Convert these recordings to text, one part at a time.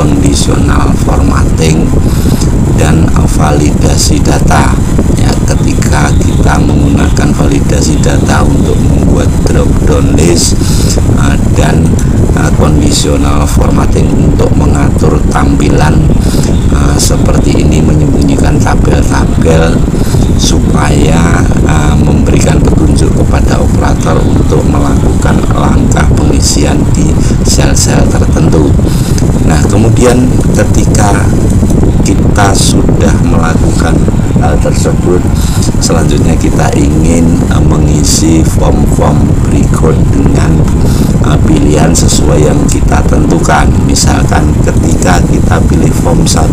conditional formatting dan validasi data. Ya, ketika kita menggunakan validasi data untuk membuat drop down list dan conditional formatting untuk mengatur tampilan seperti ini, menyembunyikan tabel-tabel supaya memberikan petunjuk kepada operator untuk melakukan langkah pengisian di sel-sel tertentu. Nah, kemudian ketika kita sudah melakukan hal tersebut, selanjutnya kita ingin mengisi form-form berikut dengan pilihan sesuai yang kita tentukan. Misalkan ketika kita pilih form 1,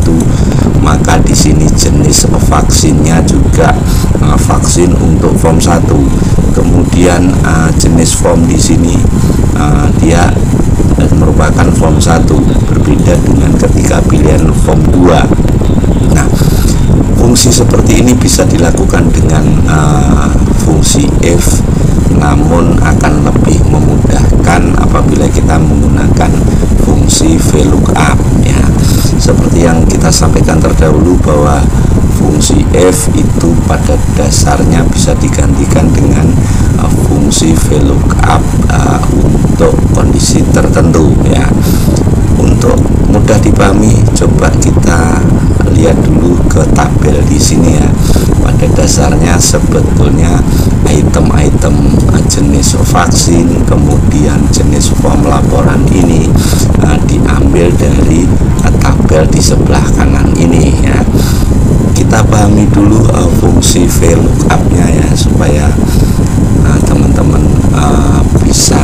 maka di sini jenis vaksinnya juga vaksin untuk form 1. Kemudian jenis form di sini dia merupakan form 1, berbeda dengan ketika pilihan form 2. Nah, fungsi seperti ini bisa dilakukan dengan fungsi if, namun akan lebih memudahkan apabila kita menggunakan fungsi VLOOKUP, ya. Seperti yang kita sampaikan terdahulu bahwa fungsi if itu pada dasarnya bisa digantikan dengan fungsi VLOOKUP untuk kondisi tertentu, ya. Untuk mudah dipahami, coba kita lihat dulu ke tabel di sini, ya. Pada dasarnya sebetulnya item-item jenis vaksin, kemudian jenis form laporan ini diambil dari tabel di sebelah kanan ini, ya. Kita pahami dulu fungsi VLOOKUP-nya, ya, supaya teman-teman bisa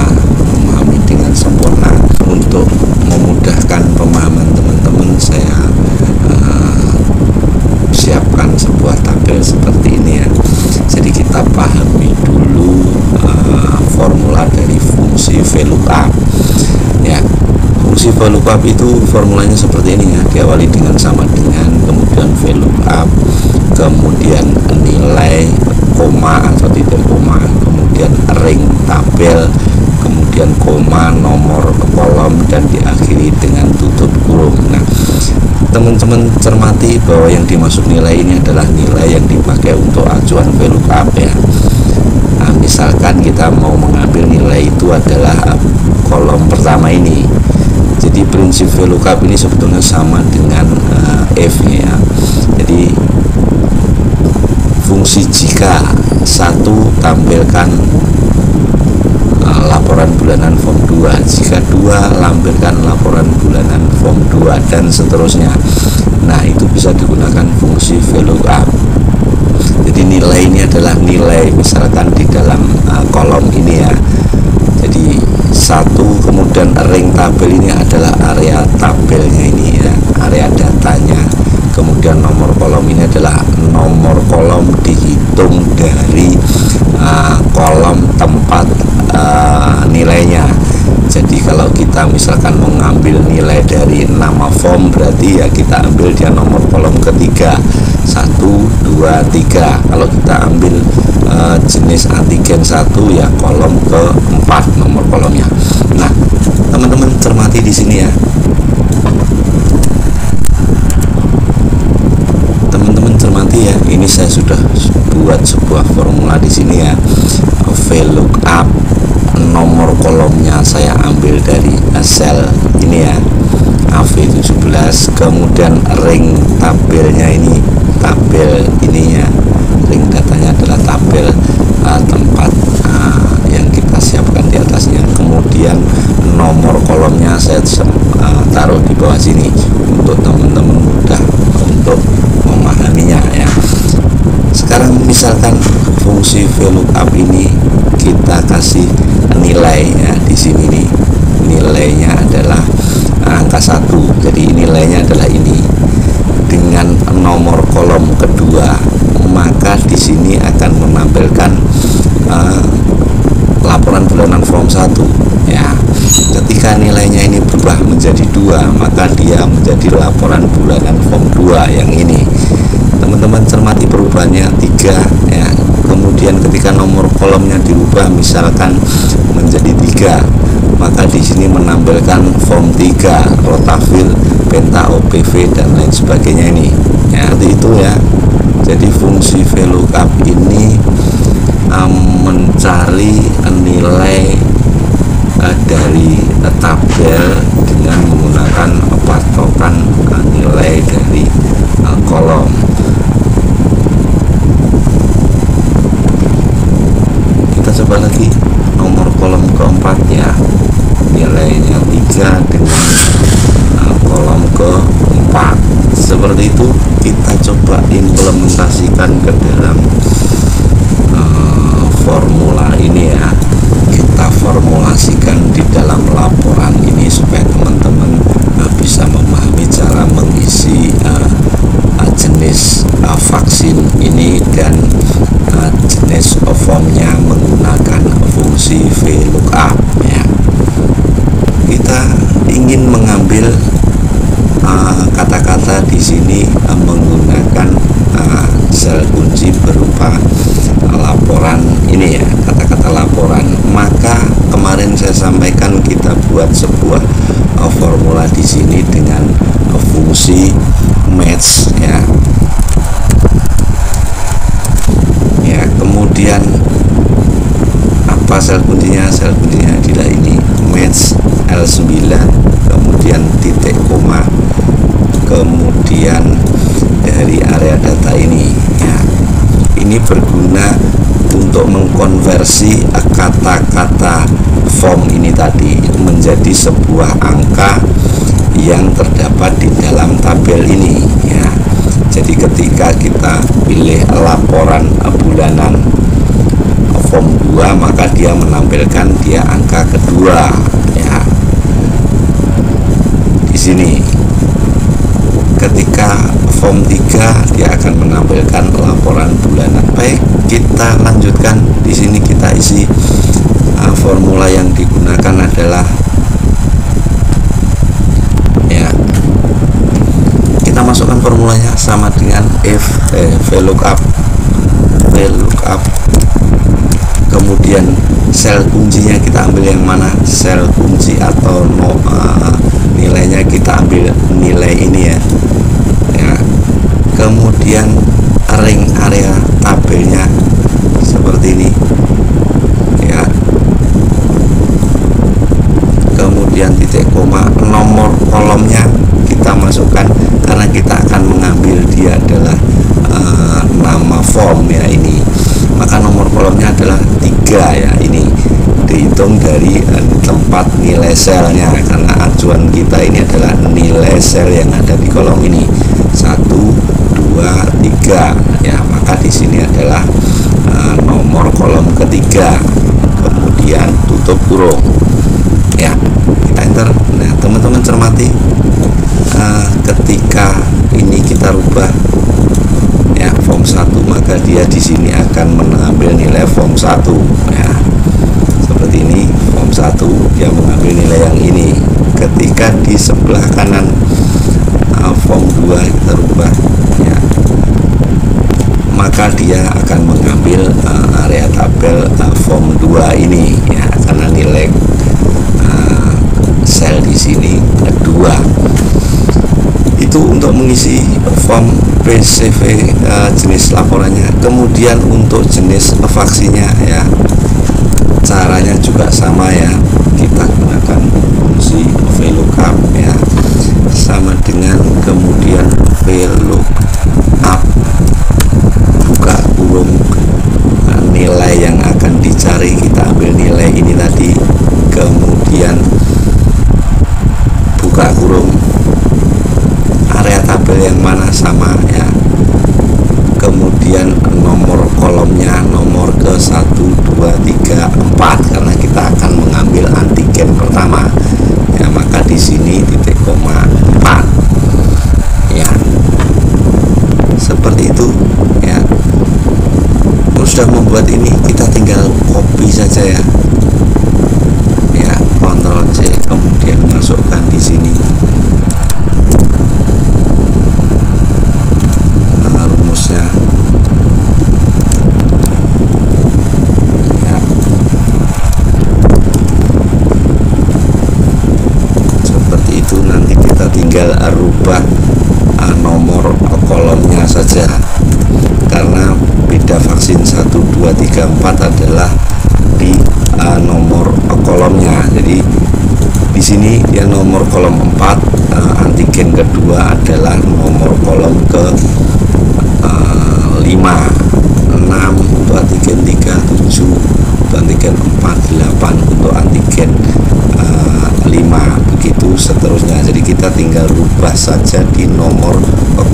memahami dengan sempurna. Untuk memudahkan pemahaman teman-teman, saya siapkan sebuah tabel seperti ini, ya. Jadi kita pahami dulu formula dari fungsi VLOOKUP, ya. Fungsi VLOOKUP itu formulanya seperti ini, ya. Diawali dengan sama dengan, kemudian VLOOKUP, kemudian nilai koma atau titik koma, kemudian ring tabel, kemudian koma, nomor kolom, dan diakhiri dengan tutup kurung. Nah, teman-teman cermati bahwa yang dimaksud nilai ini adalah nilai yang dipakai untuk acuan VLOOKUP, ya. Nah, misalkan kita mau mengambil nilai itu adalah kolom pertama ini. Jadi prinsip VLOOKUP ini sebetulnya sama dengan if, ya. Jadi fungsi jika 1 tampilkan laporan bulanan form 2, jika 2 lampirkan laporan bulanan form 2, dan seterusnya. Nah, itu bisa digunakan fungsi VLOOKUP. Jadi nilai ini adalah nilai, misalkan di dalam kolom ini, ya. Jadi 1, kemudian ring tabel ini adalah area tabelnya ini, ya, area datanya. Kemudian nomor kolom ini adalah nomor kolom dihitung dari kolom tempat nilainya. Jadi kalau kita misalkan mengambil nilai dari nama form, berarti ya kita ambil dia nomor kolom ketiga, 1, 2, 3. Kalau kita ambil jenis antigen 1, ya kolom ke-4 nomor kolomnya. Nah, teman-teman cermati di sini, ya. Teman-teman cermati, ya. Ini saya sudah buat sebuah formula di sini, ya. VLOOKUP, nomor kolomnya saya ambil dari sel ini, ya, AV17. Kemudian ring tabelnya ini, tabel ininya, ring datanya adalah tabel tempat yang kita siapkan di atasnya. Kemudian nomor kolomnya saya taruh di bawah sini untuk teman-teman mudah untuk memahaminya, ya. Sekarang misalkan fungsi VLOOKUP ini kita kasih nilai, ya. Di sini nih nilainya adalah angka 1, jadi nilainya adalah ini dengan nomor kolom kedua, maka di sini akan menampilkan laporan bulanan form 1, ya. Ketika nilainya ini berubah menjadi 2, maka dia menjadi laporan bulanan form 2 yang ini. Teman-teman cermati perubahannya 3, ya. Kemudian ketika nomor kolomnya dirubah misalkan menjadi 3, maka di sini menampilkan form 3 rotavir, penta OPV dan lain sebagainya ini ya, seperti itu ya. Jadi fungsi VLOOKUP ini mencari nilai dari tabel dengan menggunakan patokan nilai dari kolom. Kita coba lagi nomor kolom keempat ya, nilainya 3 dengan kolom keempat. Seperti itu kita coba implementasikan ke dalam formula ini ya. Kita formulasikan di dalam laporan ini supaya teman-teman bisa memahami cara mengisi jenis vaksin ini dan jenis formnya menggunakan fungsi VLOOKUP ya. Kita ingin mengambil kata-kata di sini menggunakan sel kunci berupa laporan ini ya, kata-kata laporan. Maka kemarin saya sampaikan kita buat sebuah formula di sini dengan fungsi match ya. Ya, kemudian apa sel kuncinya? Sel kuncinya adalah ini, match L9, kemudian titik koma, kemudian dari area data ini ya. Ini berguna untuk mengkonversi kata-kata form ini tadi menjadi sebuah angka yang terdapat di dalam tabel ini ya. Jadi ketika kita pilih laporan bulanan form 2, maka dia menampilkan dia angka kedua ya. Di sini ketika form 3 dia akan menampilkan laporan bulanan. Baik, kita lanjutkan. Di sini kita isi formula yang digunakan adalah ya, kita masukkan formulanya sama dengan VLOOKUP, kemudian sel kuncinya kita ambil yang mana, sel kunci atau nilainya kita ambil nilai ini ya. Kemudian ring area tabelnya seperti ini ya. Kemudian titik koma, nomor kolomnya kita masukkan karena kita akan mengambil dia adalah nama form ya ini. Maka nomor kolomnya adalah 3 ya, ini dihitung dari tempat nilai selnya karena acuan kita ini adalah nilai sel yang ada di kolom ini 1, 2, 3 ya. Maka di sini adalah nomor kolom ketiga, kemudian tutup kurung ya, kita enter. Nah teman-teman cermati, ketika ini kita rubah ya form 1, maka dia di sini akan mengambil nilai form 1 ya. Seperti ini, form 1 dia mengambil nilai yang ini. Ketika di sebelah kanan form 2 kita rubah ya, maka dia akan mengambil area tabel form 2 ini ya, karena nilai sel di sini 2. Itu untuk mengisi form PCV jenis laporannya. Kemudian untuk jenis vaksinnya ya, caranya juga sama ya, kita gunakan fungsi VLOOKUP ya, sama dengan kemudian VLOOKUP buka kurung nilai yang akan dicari, kita ambil nilai ini tadi, kemudian buka kurung area tabel yang mana, sama ya. Kemudian nomor kolomnya nomor ke 1, 2, 3, 4 karena kita akan mengambil antigen pertama ya, maka di sini titik koma 4 ya. Seperti itu ya. Sudah membuat ini, kita tinggal copy saja ya. Ya, Ctrl C, kemudian masukkan di sini rumusnya ya. vaksin 1, 2, 3, 4 adalah di nomor kolomnya. Jadi di sini ya nomor kolom 4, antigen kedua adalah nomor kolom ke 5, 6 untuk antigen 3, 7 untuk antigen 4, 8 untuk antigen 5, begitu seterusnya. Jadi kita tinggal rubah saja di nomor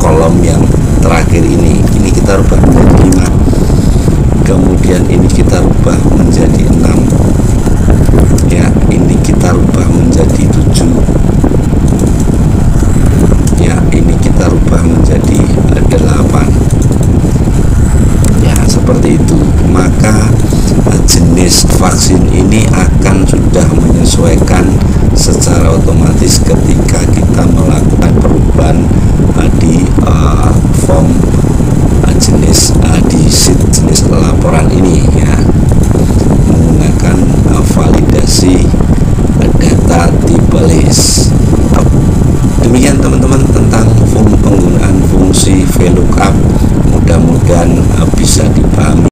kolom yang terakhir ini kita rubah menjadi 5, kemudian ini kita rubah menjadi 6 ya, ini kita rubah menjadi 7 ya, ini kita rubah menjadi 8 ya, seperti itu. Maka jenis vaksin ini akan sudah menyesuaikan secara otomatis